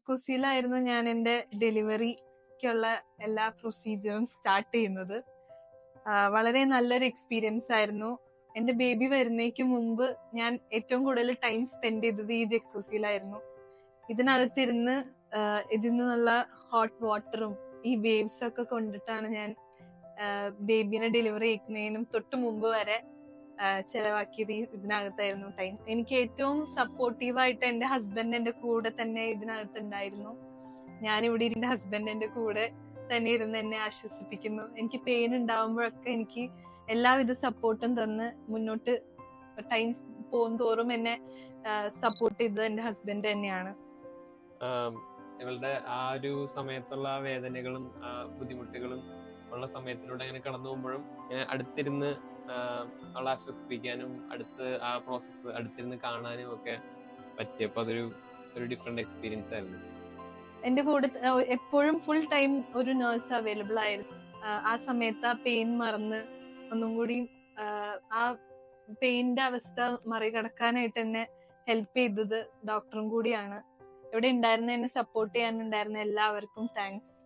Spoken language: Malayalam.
ജക്കൂസിയിലായിരുന്നു ഞാൻ എന്റെ ഡെലിവറിക്കുള്ള എല്ലാ പ്രൊസീജിയറും സ്റ്റാർട്ട് ചെയ്യുന്നത്. വളരെ നല്ലൊരു എക്സ്പീരിയൻസ് ആയിരുന്നു. എന്റെ ബേബി വരുന്നേക്ക് മുമ്പ് ഞാൻ ഏറ്റവും കൂടുതൽ ടൈം സ്പെൻഡ് ചെയ്തത് ഈ ജക്കൂസിയിലായിരുന്നു. ഇതിനകത്തിരുന്ന് ഇതിൽ നിന്നുള്ള ഹോട്ട് വാട്ടറും ഈ വേവ്സ് ഒക്കെ കൊണ്ടിട്ടാണ് ഞാൻ ബേബിനെ ഡെലിവറി ചെയ്യുന്നതിനും തൊട്ട് മുമ്പ് വരെ ചെലവാക്കിയത് ഇതിനകത്തായിരുന്നു ടൈം. എനിക്ക് ഏറ്റവും സപ്പോർട്ടീവായിട്ട് എന്റെ ഹസ്ബൻഡ് എന്റെ കൂടെ തന്നെ ഇതിനകത്ത് ഉണ്ടായിരുന്നു. ഞാനിവിടെ എന്റെ ഹസ്ബൻഡ് എന്റെ കൂടെ തന്നെ ഇരുന്ന് എന്നെ ആശ്വസിപ്പിക്കുന്നു. എനിക്ക് പെയിൻ ഉണ്ടാവുമ്പോഴൊക്കെ എനിക്ക് എല്ലാവിധ സപ്പോർട്ടും തന്ന് മുന്നോട്ട് ടൈം പോകുന്തോറും എന്നെ സപ്പോർട്ട് ചെയ്തത് എന്റെ ഹസ്ബൻഡ് തന്നെയാണ്. ഇവളുടെ ആ ഒരു സമയത്തുള്ള വേദനകളും ബുദ്ധിമുട്ടുകളും ഉള്ള സമയത്തിലൂടെ അങ്ങനെ കടന്നു പോകുമ്പോഴും അടുത്തിരുന്ന് അവളെ ആശ്വസിപ്പിക്കാനും അടുത്ത് ആ പ്രോസസ്സ് അടുത്തിരുന്ന് കാണാനും ഒക്കെ പറ്റിയപ്പോ അതൊരു ഡിഫറെന്റ് എക്സ്പീരിയൻസ് ആയിരുന്നു. എന്റെ കൂടെ എപ്പോഴും ഫുൾ ടൈം ഒരു നേഴ്സ് അവൈലബിൾ ആയിരുന്നു. ആ സമയത്ത് ആ പെയിൻ മറന്ന് ഒന്നും കൂടി ആ പെയിന്റെ അവസ്ഥ മറികടക്കാനായിട്ട് എന്നെ ഹെൽപ്പ് ചെയ്തത് ഡോക്ടറും കൂടിയാണ്. ഇവിടെ ഉണ്ടായിരുന്ന എന്നെ സപ്പോർട്ട് ചെയ്യാനുണ്ടായിരുന്ന എല്ലാവർക്കും താങ്ക്സ്.